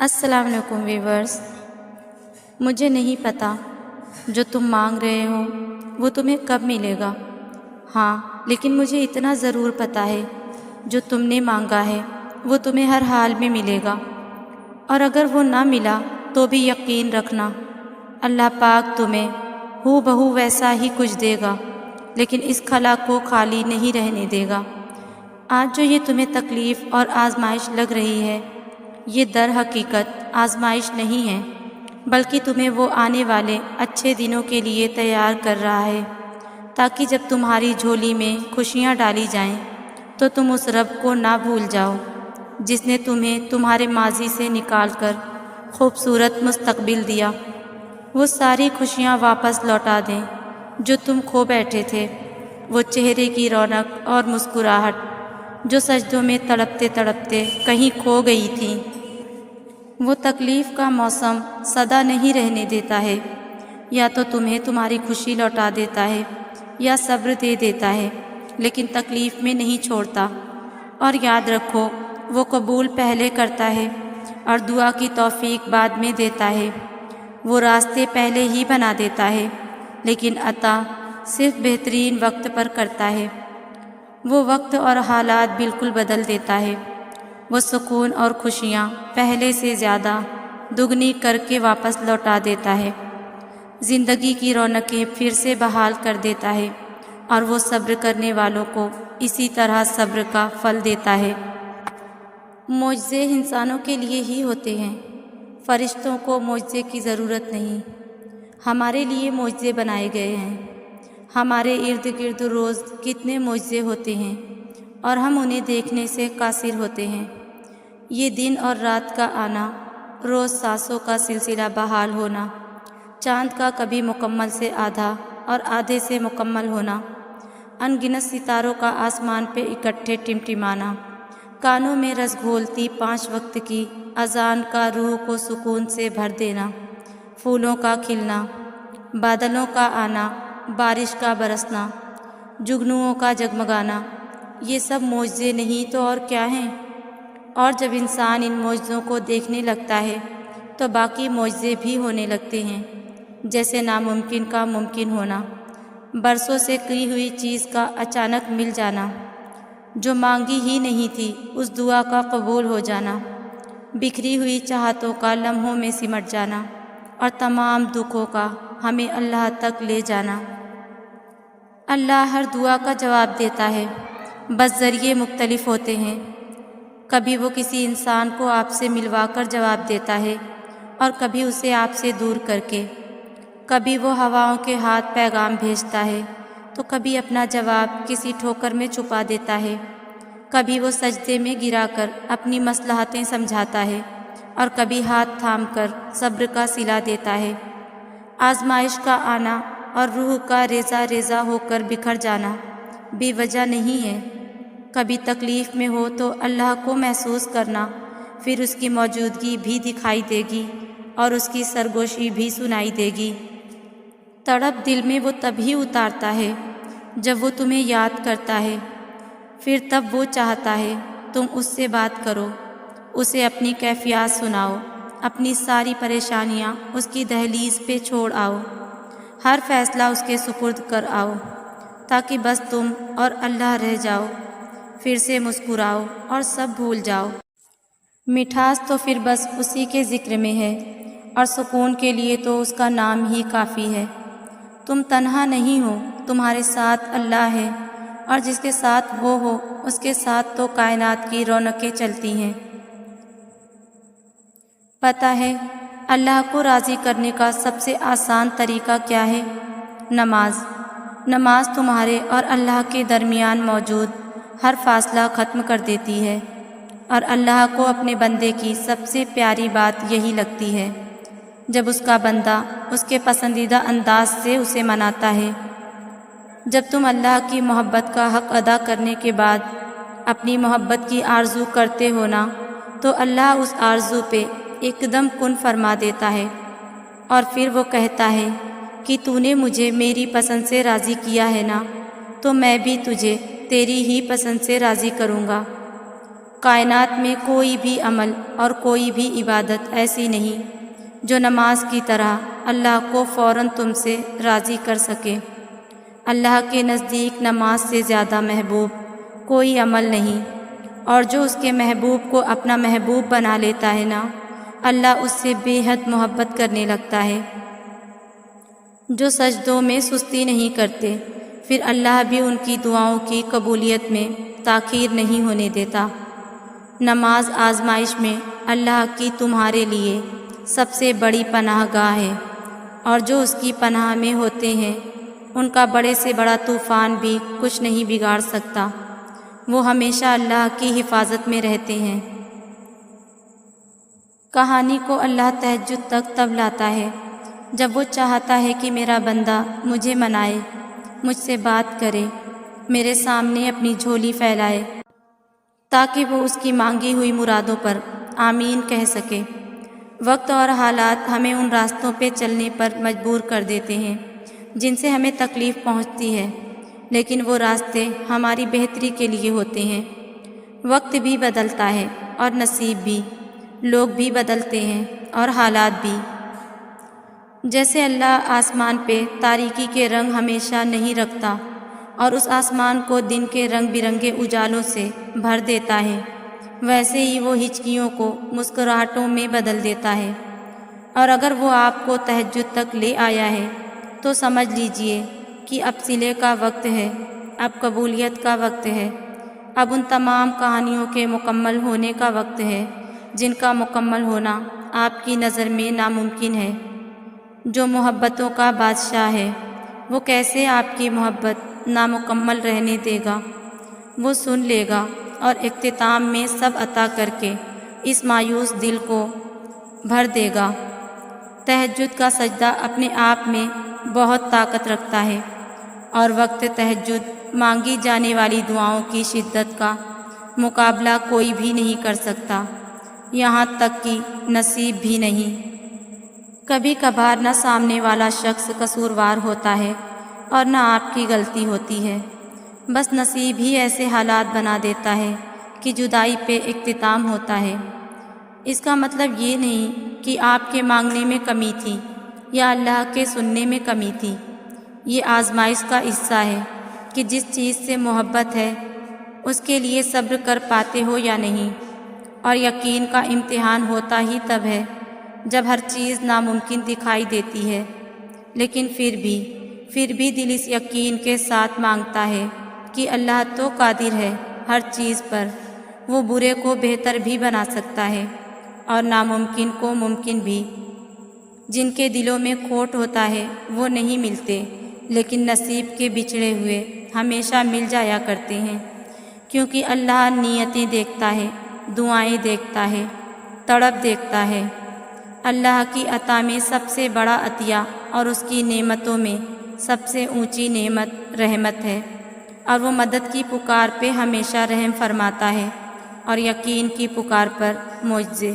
السلام علیکم ویورز، مجھے نہیں پتہ جو تم مانگ رہے ہو وہ تمہیں کب ملے گا۔ ہاں، لیکن مجھے اتنا ضرور پتہ ہے جو تم نے مانگا ہے وہ تمہیں ہر حال میں ملے گا، اور اگر وہ نہ ملا تو بھی یقین رکھنا اللہ پاک تمہیں ہو بہو ویسا ہی کچھ دے گا، لیکن اس خلا کو خالی نہیں رہنے دے گا۔ آج جو یہ تمہیں تکلیف اور آزمائش لگ رہی ہے، یہ در حقیقت آزمائش نہیں ہے، بلکہ تمہیں وہ آنے والے اچھے دنوں کے لیے تیار کر رہا ہے، تاکہ جب تمہاری جھولی میں خوشیاں ڈالی جائیں تو تم اس رب کو نہ بھول جاؤ جس نے تمہیں تمہارے ماضی سے نکال کر خوبصورت مستقبل دیا۔ وہ ساری خوشیاں واپس لوٹا دیں جو تم کھو بیٹھے تھے، وہ چہرے کی رونق اور مسکراہٹ جو سجدوں میں تڑپتے تڑپتے کہیں کھو گئی تھی۔ وہ تکلیف کا موسم سدا نہیں رہنے دیتا ہے، یا تو تمہیں تمہاری خوشی لوٹا دیتا ہے یا صبر دے دیتا ہے، لیکن تکلیف میں نہیں چھوڑتا۔ اور یاد رکھو، وہ قبول پہلے کرتا ہے اور دعا کی توفیق بعد میں دیتا ہے۔ وہ راستے پہلے ہی بنا دیتا ہے، لیکن عطا صرف بہترین وقت پر کرتا ہے۔ وہ وقت اور حالات بالکل بدل دیتا ہے۔ وہ سکون اور خوشیاں پہلے سے زیادہ دگنی کر کے واپس لوٹا دیتا ہے۔ زندگی کی رونقیں پھر سے بحال کر دیتا ہے، اور وہ صبر کرنے والوں کو اسی طرح صبر کا پھل دیتا ہے۔ معجزے انسانوں کے لیے ہی ہوتے ہیں، فرشتوں کو معجزے کی ضرورت نہیں۔ ہمارے لیے معجزے بنائے گئے ہیں۔ ہمارے ارد گرد روز کتنے معجزے ہوتے ہیں، اور ہم انہیں دیکھنے سے قاصر ہوتے ہیں۔ یہ دن اور رات کا آنا، روز سانسوں کا سلسلہ بحال ہونا، چاند کا کبھی مکمل سے آدھا اور آدھے سے مکمل ہونا، ان گنت ستاروں کا آسمان پہ اکٹھے ٹمٹمانا، کانوں میں رس گھولتی 5 وقت کی اذان کا روح کو سکون سے بھر دینا، پھولوں کا کھلنا، بادلوں کا آنا، بارش کا برسنا، جگنوؤں کا جگمگانا، یہ سب معجزے نہیں تو اور کیا ہیں؟ اور جب انسان ان معجزوں کو دیکھنے لگتا ہے تو باقی معجزے بھی ہونے لگتے ہیں، جیسے ناممکن کا ممکن ہونا، برسوں سے کی ہوئی چیز کا اچانک مل جانا، جو مانگی ہی نہیں تھی اس دعا کا قبول ہو جانا، بکھری ہوئی چاہتوں کا لمحوں میں سمٹ جانا، اور تمام دکھوں کا ہمیں اللہ تک لے جانا۔ اللہ ہر دعا کا جواب دیتا ہے، بس ذریعے مختلف ہوتے ہیں۔ کبھی وہ کسی انسان کو آپ سے ملوا کر جواب دیتا ہے، اور کبھی اسے آپ سے دور کر کے۔ کبھی وہ ہواؤں کے ہاتھ پیغام بھیجتا ہے تو کبھی اپنا جواب کسی ٹھوکر میں چھپا دیتا ہے۔ کبھی وہ سجدے میں گرا کر اپنی مصلحتیں سمجھاتا ہے، اور کبھی ہاتھ تھام کر صبر کا صلہ دیتا ہے۔ آزمائش کا آنا اور روح کا ریزہ ریزہ ہو کر بکھر جانا بے وجہ نہیں ہے۔ کبھی تکلیف میں ہو تو اللہ کو محسوس کرنا، پھر اس کی موجودگی بھی دکھائی دے گی اور اس کی سرگوشی بھی سنائی دے گی۔ تڑپ دل میں وہ تبھی اتارتا ہے جب وہ تمہیں یاد کرتا ہے، پھر تب وہ چاہتا ہے تم اس سے بات کرو، اسے اپنی کیفیات سناؤ، اپنی ساری پریشانیاں اس کی دہلیز پہ چھوڑ آؤ، ہر فیصلہ اس کے سپرد کر آؤ، تاکہ بس تم اور اللہ رہ جاؤ، پھر سے مسکراؤ اور سب بھول جاؤ۔ مٹھاس تو پھر بس اسی کے ذکر میں ہے، اور سکون کے لیے تو اس کا نام ہی کافی ہے۔ تم تنہا نہیں ہو، تمہارے ساتھ اللہ ہے، اور جس کے ساتھ وہ ہو اس کے ساتھ تو کائنات کی رونقیں چلتی ہیں۔ پتہ ہے اللہ کو راضی کرنے کا سب سے آسان طریقہ کیا ہے؟ نماز۔ نماز تمہارے اور اللہ کے درمیان موجود ہر فاصلہ ختم کر دیتی ہے، اور اللہ کو اپنے بندے کی سب سے پیاری بات یہی لگتی ہے جب اس کا بندہ اس کے پسندیدہ انداز سے اسے مناتا ہے۔ جب تم اللہ کی محبت کا حق ادا کرنے کے بعد اپنی محبت کی آرزو کرتے ہو نا، تو اللہ اس آرزو پہ ایک دم کن فرما دیتا ہے، اور پھر وہ کہتا ہے کہ تو نے مجھے میری پسند سے راضی کیا ہے نا، تو میں بھی تجھے تیری ہی پسند سے راضی کروں گا۔ کائنات میں کوئی بھی عمل اور کوئی بھی عبادت ایسی نہیں جو نماز کی طرح اللہ کو فوراً تم سے راضی کر سکے۔ اللہ کے نزدیک نماز سے زیادہ محبوب کوئی عمل نہیں، اور جو اس کے محبوب کو اپنا محبوب بنا لیتا ہے نا، اللہ اس سے بے حد محبت کرنے لگتا ہے۔ جو سجدوں میں سستی نہیں کرتے، پھر اللہ بھی ان کی دعاؤں کی قبولیت میں تاخیر نہیں ہونے دیتا۔ نماز آزمائش میں اللہ کی تمہارے لیے سب سے بڑی پناہ گاہ ہے، اور جو اس کی پناہ میں ہوتے ہیں ان کا بڑے سے بڑا طوفان بھی کچھ نہیں بگاڑ سکتا۔ وہ ہمیشہ اللہ کی حفاظت میں رہتے ہیں۔ کہانی کو اللہ تہجد تک تب لاتا ہے جب وہ چاہتا ہے کہ میرا بندہ مجھے منائے، مجھ سے بات کرے، میرے سامنے اپنی جھولی پھیلائے، تاکہ وہ اس کی مانگی ہوئی مرادوں پر آمین کہہ سکے۔ وقت اور حالات ہمیں ان راستوں پہ چلنے پر مجبور کر دیتے ہیں جن سے ہمیں تکلیف پہنچتی ہے، لیکن وہ راستے ہماری بہتری کے لیے ہوتے ہیں۔ وقت بھی بدلتا ہے اور نصیب بھی، لوگ بھی بدلتے ہیں اور حالات بھی۔ جیسے اللہ آسمان پہ تاریکی کے رنگ ہمیشہ نہیں رکھتا اور اس آسمان کو دن کے رنگ برنگے اجالوں سے بھر دیتا ہے، ویسے ہی وہ ہچکیوں کو مسکراہٹوں میں بدل دیتا ہے۔ اور اگر وہ آپ کو تہجد تک لے آیا ہے تو سمجھ لیجئے کہ اب صلے کا وقت ہے، اب قبولیت کا وقت ہے، اب ان تمام کہانیوں کے مکمل ہونے کا وقت ہے جن کا مکمل ہونا آپ کی نظر میں ناممکن ہے۔ جو محبتوں کا بادشاہ ہے، وہ کیسے آپ کی محبت نامکمل رہنے دے گا؟ وہ سن لے گا اور اختتام میں سب عطا کر کے اس مایوس دل کو بھر دے گا۔ تہجد کا سجدہ اپنے آپ میں بہت طاقت رکھتا ہے، اور وقت تہجد مانگی جانے والی دعاؤں کی شدت کا مقابلہ کوئی بھی نہیں کر سکتا، یہاں تک کہ نصیب بھی نہیں۔ کبھی کبھار نہ سامنے والا شخص قصوروار ہوتا ہے اور نہ آپ کی غلطی ہوتی ہے، بس نصیب ہی ایسے حالات بنا دیتا ہے کہ جدائی پہ اختتام ہوتا ہے۔ اس کا مطلب یہ نہیں کہ آپ کے مانگنے میں کمی تھی یا اللہ کے سننے میں کمی تھی۔ یہ آزمائش کا حصہ ہے کہ جس چیز سے محبت ہے اس کے لیے صبر کر پاتے ہو یا نہیں، اور یقین کا امتحان ہوتا ہی تب ہے جب ہر چیز ناممکن دکھائی دیتی ہے، لیکن پھر بھی دل اس یقین کے ساتھ مانگتا ہے کہ اللہ تو قادر ہے ہر چیز پر، وہ برے کو بہتر بھی بنا سکتا ہے اور ناممکن کو ممکن بھی۔ جن کے دلوں میں کھوٹ ہوتا ہے وہ نہیں ملتے، لیکن نصیب کے بچھڑے ہوئے ہمیشہ مل جایا کرتے ہیں، کیونکہ اللہ نیتیں دیکھتا ہے، دعائیں دیکھتا ہے، تڑپ دیکھتا ہے۔ اللہ کی عطا میں سب سے بڑا عطیہ اور اس کی نعمتوں میں سب سے اونچی نعمت رحمت ہے، اور وہ مدد کی پکار پہ ہمیشہ رحم فرماتا ہے اور یقین کی پکار پر معجزے۔